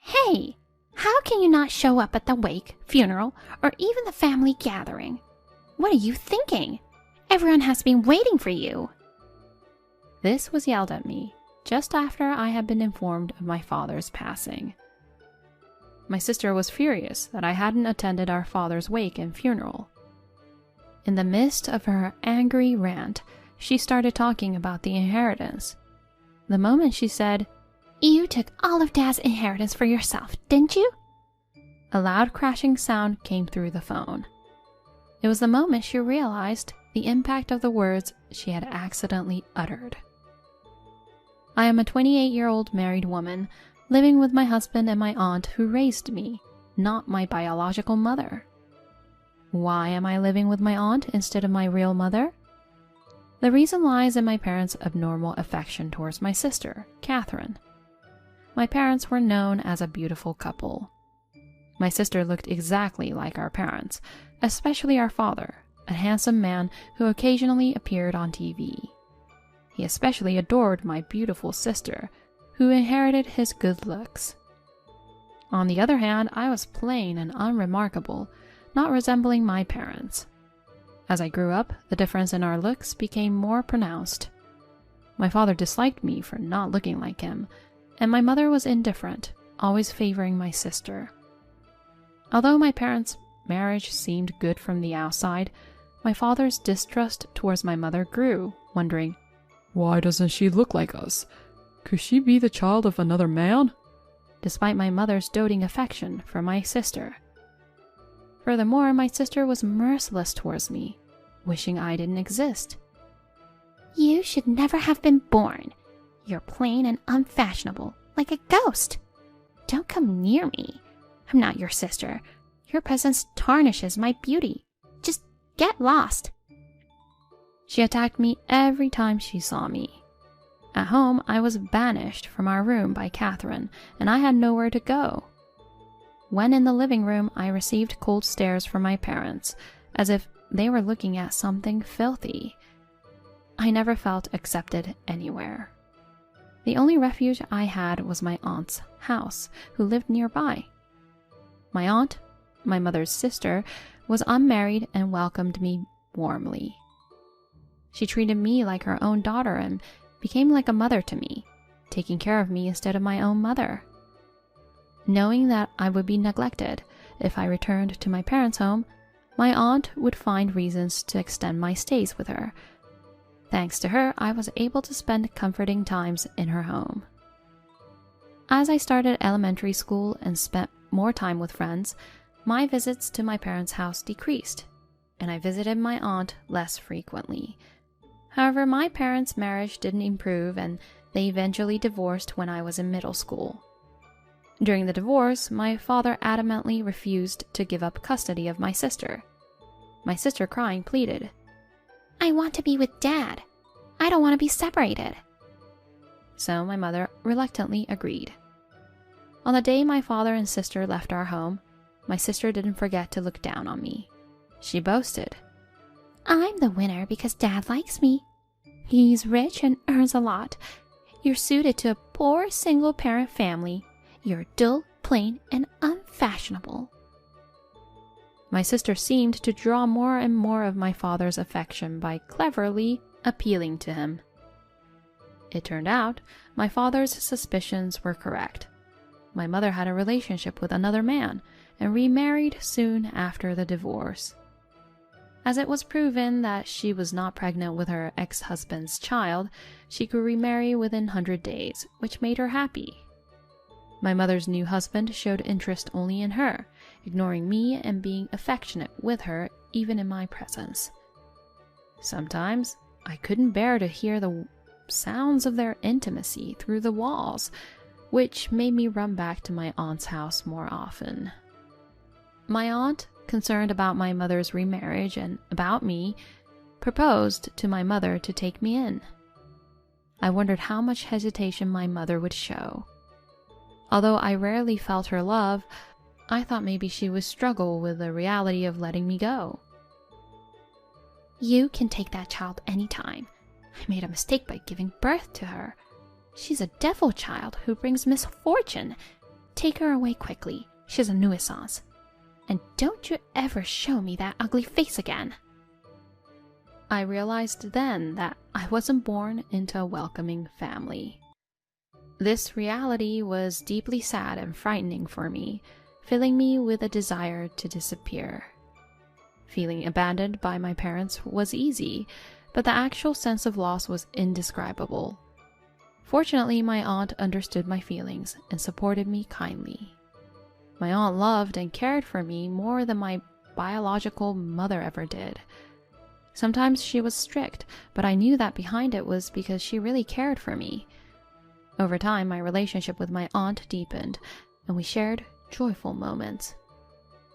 Hey, how can you not show up at the wake, funeral, or even the family gathering? What are you thinking? Everyone has been waiting for you. This was yelled at me just after I had been informed of my father's passing. My sister was furious that I hadn't attended our father's wake and funeral. In the midst of her angry rant, she started talking about the inheritance. The moment she said, "You took all of Dad's inheritance for yourself, didn't you?" a loud crashing sound came through the phone. It was the moment she realized the impact of the words she had accidentally uttered. I am a 28-year-old married woman living with my husband and my aunt who raised me, not my biological mother. Why am I living with my aunt instead of my real mother? The reason lies in my parents' abnormal affection towards my sister, Catherine. My parents were known as a beautiful couple. My sister looked exactly like our parents, especially our father, a handsome man who occasionally appeared on TV. He especially adored my beautiful sister, who inherited his good looks. On the other hand, I was plain and unremarkable, not resembling my parents. As I grew up, the difference in our looks became more pronounced. My father disliked me for not looking like him, and my mother was indifferent, always favoring my sister. Although my parents' marriage seemed good from the outside, my father's distrust towards my mother grew, wondering, "Why doesn't she look like us? Could she be the child of another man?" Despite my mother's doting affection for my sister. Furthermore, my sister was merciless towards me, wishing I didn't exist. "You should never have been born. You're plain and unfashionable, like a ghost. Don't come near me. I'm not your sister. Your presence tarnishes my beauty. Just get lost." She attacked me every time she saw me. At home, I was banished from our room by Catherine, and I had nowhere to go. When in the living room, I received cold stares from my parents, as if they were looking at something filthy. I never felt accepted anywhere. The only refuge I had was my aunt's house, who lived nearby. My aunt, my mother's sister, was unmarried and welcomed me warmly. She treated me like her own daughter and became like a mother to me, taking care of me instead of my own mother. Knowing that I would be neglected if I returned to my parents' home, my aunt would find reasons to extend my stays with her. Thanks to her, I was able to spend comforting times in her home. As I started elementary school and spent more time with friends, my visits to my parents' house decreased, and I visited my aunt less frequently. However, my parents' marriage didn't improve, and they eventually divorced when I was in middle school. During the divorce, my father adamantly refused to give up custody of my sister. My sister, crying, pleaded, "I want to be with Dad. I don't want to be separated." So my mother reluctantly agreed. On the day my father and sister left our home, my sister didn't forget to look down on me. She boasted, "I'm the winner because Dad likes me. He's rich and earns a lot. You're suited to a poor single-parent family. You're dull, plain, and unfashionable." My sister seemed to draw more and more of my father's affection by cleverly appealing to him. It turned out my father's suspicions were correct. My mother had a relationship with another man and remarried soon after the divorce. As it was proven that she was not pregnant with her ex-husband's child, she could remarry within 100 days, which made her happy. My mother's new husband showed interest only in her, ignoring me and being affectionate with her even in my presence. Sometimes I couldn't bear to hear the sounds of their intimacy through the walls, which made me run back to my aunt's house more often. My aunt, concerned about my mother's remarriage and about me, proposed to my mother to take me in. I wondered how much hesitation my mother would show. Although I rarely felt her love, I thought maybe she would struggle with the reality of letting me go. "You can take that child anytime. I made a mistake by giving birth to her. She's a devil child who brings misfortune. Take her away quickly. She's a nuisance. And don't you ever show me that ugly face again." I realized then that I wasn't born into a welcoming family. This reality was deeply sad and frightening for me, filling me with a desire to disappear. Feeling abandoned by my parents was easy, but the actual sense of loss was indescribable. Fortunately, my aunt understood my feelings and supported me kindly. My aunt loved and cared for me more than my biological mother ever did. Sometimes she was strict, but I knew that behind it was because she really cared for me. Over time, my relationship with my aunt deepened, and we shared joyful moments.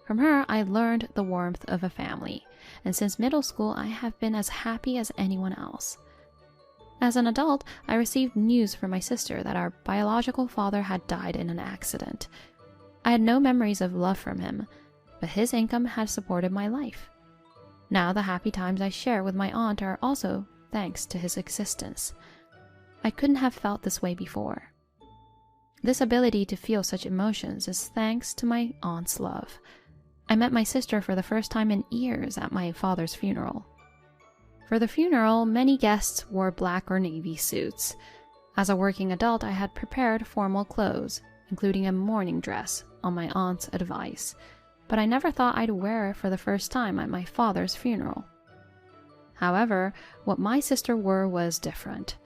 From her, I learned the warmth of a family, and since middle school, I have been as happy as anyone else. As an adult, I received news from my sister that our biological father had died in an accident. I had no memories of love from him, but his income had supported my life. Now the happy times I share with my aunt are also thanks to his existence. I couldn't have felt this way before. This ability to feel such emotions is thanks to my aunt's love. I met my sister for the first time in years at my father's funeral. For the funeral, many guests wore black or navy suits. As a working adult, I had prepared formal clothes, including a mourning dress, on my aunt's advice, but I never thought I'd wear it for the first time at my father's funeral. However, what my sister wore was different.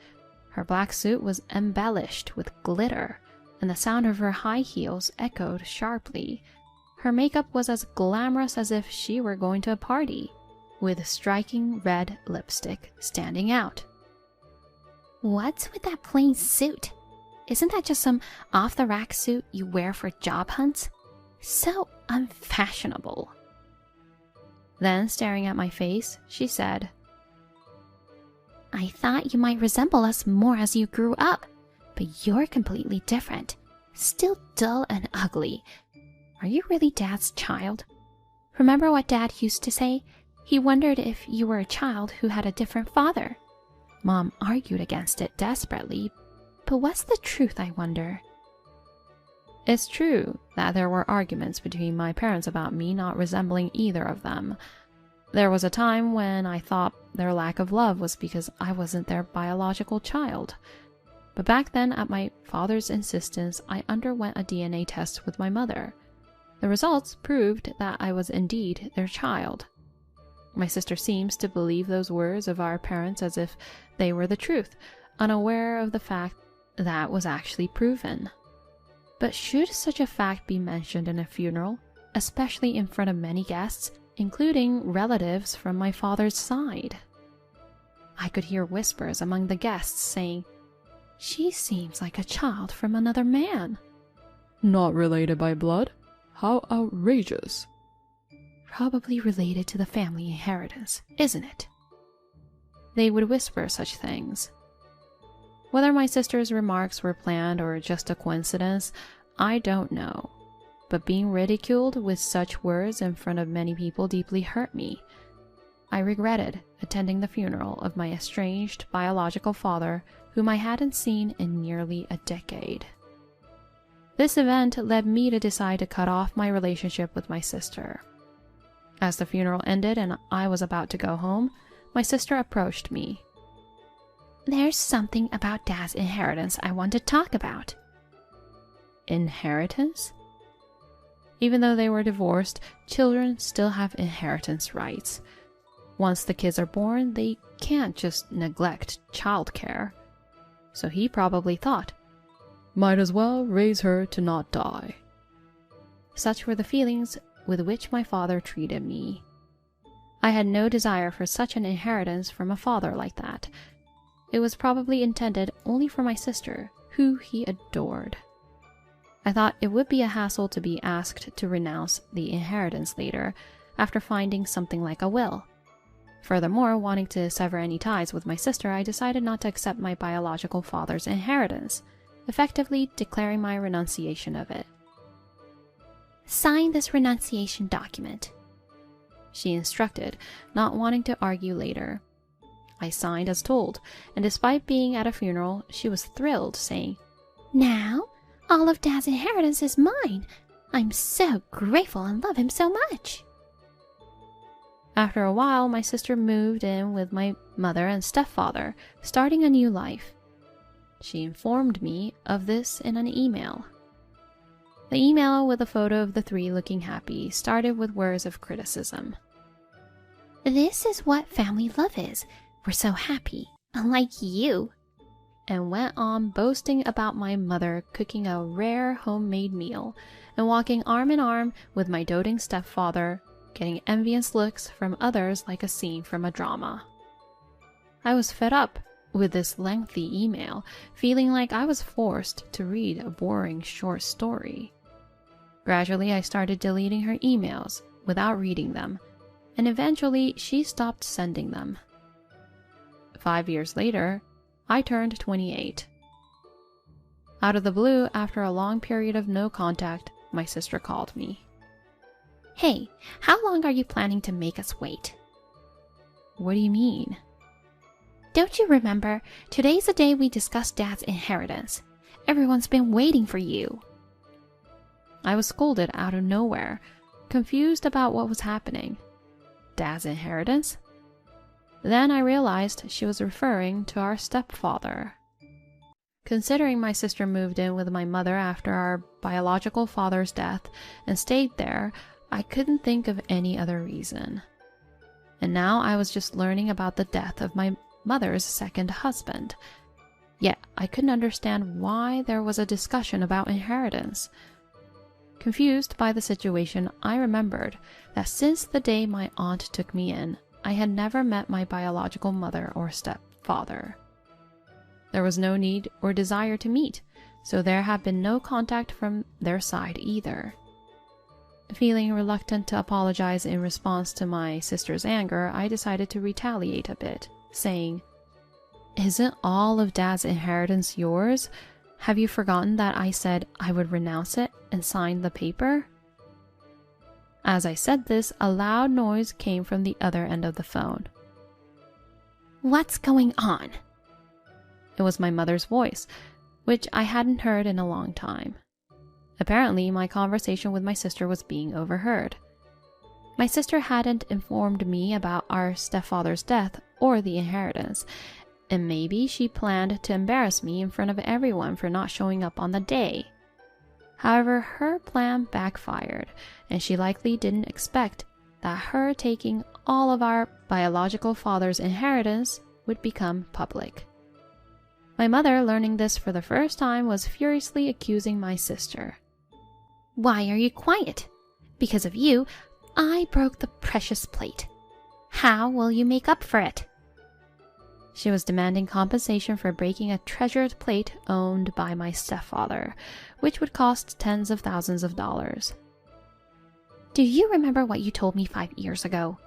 Her black suit was embellished with glitter, and the sound of her high heels echoed sharply. Her makeup was as glamorous as if she were going to a party, with striking red lipstick standing out. "What's with that plain suit? Isn't that just some off-the-rack suit you wear for job hunts? So unfashionable." Then, staring at my face, she said, "I thought you might resemble us more as you grew up, but you're completely different. Still dull and ugly. Are you really Dad's child? Remember what Dad used to say? He wondered if you were a child who had a different father. Mom argued against it desperately, but what's the truth, I wonder?" It's true that there were arguments between my parents about me not resembling either of them. There was a time when I thought their lack of love was because I wasn't their biological child. But back then, at my father's insistence, I underwent a DNA test with my mother. The results proved that I was indeed their child. My sister seems to believe those words of our parents as if they were the truth, unaware of the fact that was actually proven. But should such a fact be mentioned in a funeral, especially in front of many guests, including relatives from my father's side? I could hear whispers among the guests saying, "She seems like a child from another man." "Not related by blood? How outrageous." "Probably related to the family inheritance, isn't it?" They would whisper such things. Whether my sister's remarks were planned or just a coincidence, I don't know. But being ridiculed with such words in front of many people deeply hurt me. I regretted attending the funeral of my estranged biological father, whom I hadn't seen in nearly a decade. This event led me to decide to cut off my relationship with my sister. As the funeral ended and I was about to go home, my sister approached me. "There's something about Dad's inheritance I want to talk about." Inheritance? Even though they were divorced, children still have inheritance rights. Once the kids are born, they can't just neglect childcare. So he probably thought, "Might as well raise her to not die." Such were the feelings with which my father treated me. I had no desire for such an inheritance from a father like that. It was probably intended only for my sister, who he adored. I thought it would be a hassle to be asked to renounce the inheritance later, after finding something like a will. Furthermore, wanting to sever any ties with my sister, I decided not to accept my biological father's inheritance, effectively declaring my renunciation of it. "Sign this renunciation document," she instructed, not wanting to argue later. I signed as told, and despite being at a funeral, she was thrilled, saying, "Now, All of Dad's inheritance is mine. I'm so grateful and love him so much. After a while, my sister moved in with my mother and stepfather, starting a new life. She informed me of this in an email. The email, with a photo of the three looking happy, started with words of criticism. This is what family love is. We're so happy, unlike you. And went on boasting about my mother cooking a rare homemade meal and walking arm in arm with my doting stepfather, getting envious looks from others like a scene from a drama. I was fed up with this lengthy email, feeling like I was forced to read a boring short story. Gradually, I started deleting her emails without reading them, and eventually she stopped sending them. 5 years later, I turned 28. Out of the blue, after a long period of no contact, my sister called me. Hey, how long are you planning to make us wait? What do you mean? Don't you remember? Today's the day we discussed Dad's inheritance. Everyone's been waiting for you. I was scolded out of nowhere, confused about what was happening. Dad's inheritance? Then I realized she was referring to our stepfather. Considering my sister moved in with my mother after our biological father's death and stayed there, I couldn't think of any other reason. And now I was just learning about the death of my mother's second husband. Yet I couldn't understand why there was a discussion about inheritance. Confused by the situation, I remembered that since the day my aunt took me in, I had never met my biological mother or stepfather. There was no need or desire to meet, so there had been no contact from their side either. Feeling reluctant to apologize in response to my sister's anger, I decided to retaliate a bit, saying, "Isn't all of Dad's inheritance yours? Have you forgotten that I said I would renounce it and sign the paper?" As I said this, a loud noise came from the other end of the phone. What's going on? It was my mother's voice, which I hadn't heard in a long time. Apparently, my conversation with my sister was being overheard. My sister hadn't informed me about our stepfather's death or the inheritance, and maybe she planned to embarrass me in front of everyone for not showing up on the day. However, her plan backfired, and she likely didn't expect that her taking all of our biological father's inheritance would become public. My mother, learning this for the first time, was furiously accusing my sister. Why are you quiet? Because of you, I broke the precious plate. How will you make up for it? She was demanding compensation for breaking a treasured plate owned by my stepfather, which would cost tens of thousands of dollars. Do you remember what you told me 5 years ago?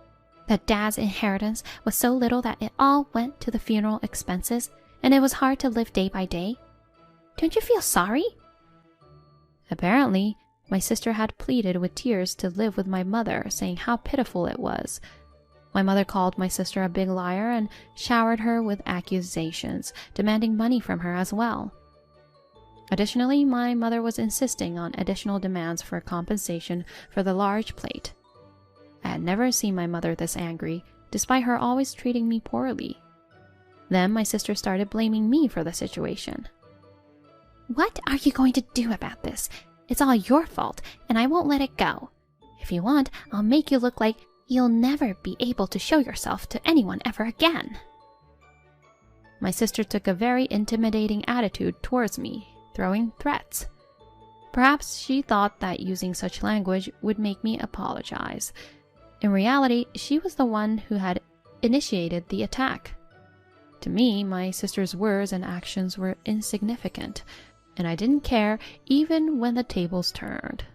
That Dad's inheritance was so little that it all went to the funeral expenses, and it was hard to live day by day? Don't you feel sorry? Apparently, my sister had pleaded with tears to live with my mother, saying how pitiful it was. My mother called my sister a big liar and showered her with accusations, demanding money from her as well. Additionally, my mother was insisting on additional demands for compensation for the large plate. I had never seen my mother this angry, despite her always treating me poorly. Then my sister started blaming me for the situation. What are you going to do about this? It's all your fault, and I won't let it go. If you want, I'll make you look like you'll never be able to show yourself to anyone ever again. My sister took a very intimidating attitude towards me, throwing threats. Perhaps she thought that using such language would make me apologize. In reality, she was the one who had initiated the attack. To me, my sister's words and actions were insignificant, and I didn't care even when the tables turned.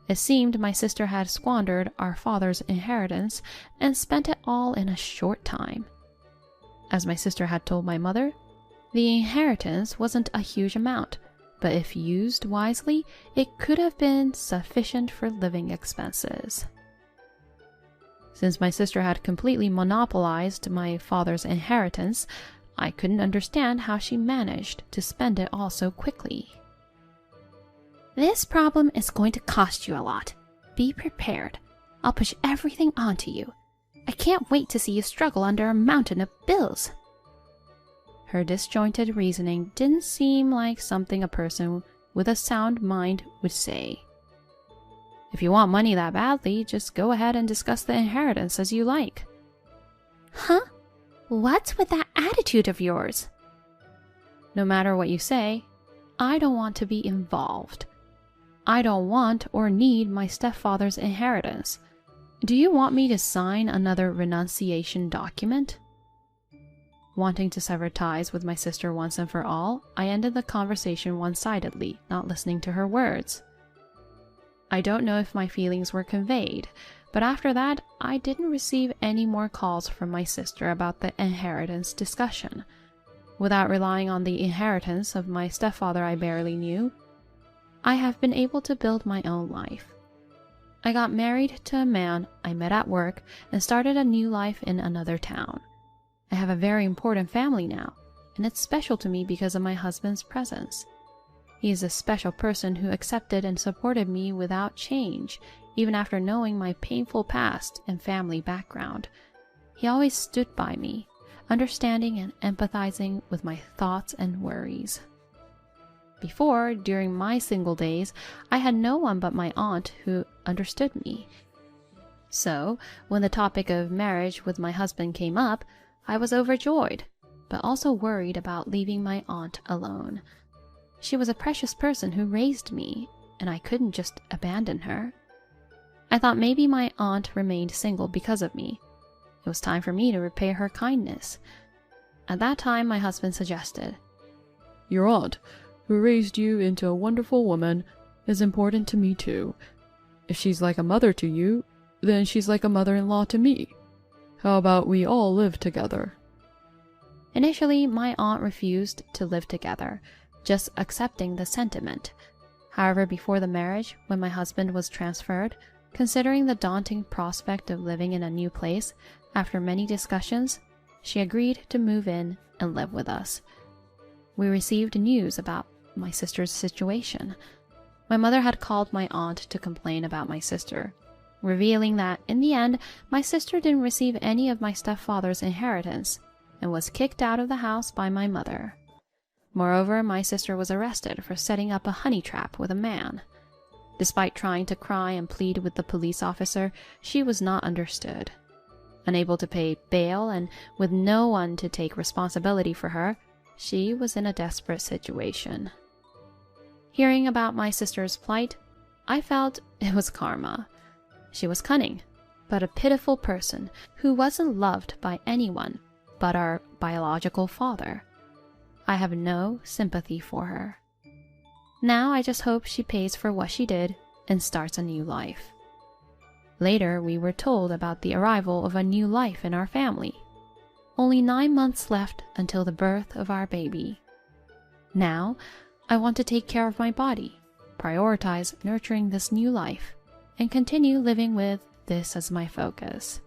It seemed my sister had squandered our father's inheritance and spent it all in a short time. As my sister had told my mother, the inheritance wasn't a huge amount, but if used wisely, it could have been sufficient for living expenses. Since my sister had completely monopolized my father's inheritance, I couldn't understand how she managed to spend it all so quickly. This problem is going to cost you a lot. Be prepared. I'll push everything onto you. I can't wait to see you struggle under a mountain of bills. Her disjointed reasoning didn't seem like something a person with a sound mind would say. If you want money that badly, just go ahead and discuss the inheritance as you like. Huh? What's with that attitude of yours? No matter what you say, I don't want to be involved. I don't want or need my stepfather's inheritance. Do you want me to sign another renunciation document? Wanting to sever ties with my sister once and for all, I ended the conversation one-sidedly, not listening to her words. I don't know if my feelings were conveyed, but after that, I didn't receive any more calls from my sister about the inheritance discussion. Without relying on the inheritance of my stepfather I barely knew, I have been able to build my own life. I got married to a man I met at work and started a new life in another town. I have a very important family now, and it's special to me because of my husband's presence. He is a special person who accepted and supported me without change, even after knowing my painful past and family background. He always stood by me, understanding and empathizing with my thoughts and worries. Before, during my single days, I had no one but my aunt who understood me. So, when the topic of marriage with my husband came up, I was overjoyed, but also worried about leaving my aunt alone. She was a precious person who raised me, and I couldn't just abandon her. I thought maybe my aunt remained single because of me. It was time for me to repay her kindness. At that time, my husband suggested, Your aunt, who raised you into a wonderful woman, is important to me too. If she's like a mother to you, then she's like a mother-in-law to me. How about we all live together? Initially, my aunt refused to live together, just accepting the sentiment. However, before the marriage, when my husband was transferred, considering the daunting prospect of living in a new place, after many discussions, she agreed to move in and live with us. We received news about my sister's situation. My mother had called my aunt to complain about my sister, revealing that, in the end, my sister didn't receive any of my stepfather's inheritance and was kicked out of the house by my mother. Moreover, my sister was arrested for setting up a honey trap with a man. Despite trying to cry and plead with the police officer, she was not understood. Unable to pay bail and with no one to take responsibility for her, she was in a desperate situation. Hearing about my sister's plight, I felt it was karma. She was cunning, but a pitiful person who wasn't loved by anyone but our biological father. I have no sympathy for her. Now I just hope she pays for what she did and starts a new life. Later, we were told about the arrival of a new life in our family. Only 9 months left until the birth of our baby. Now, I want to take care of my body, prioritize nurturing this new life, and continue living with this as my focus.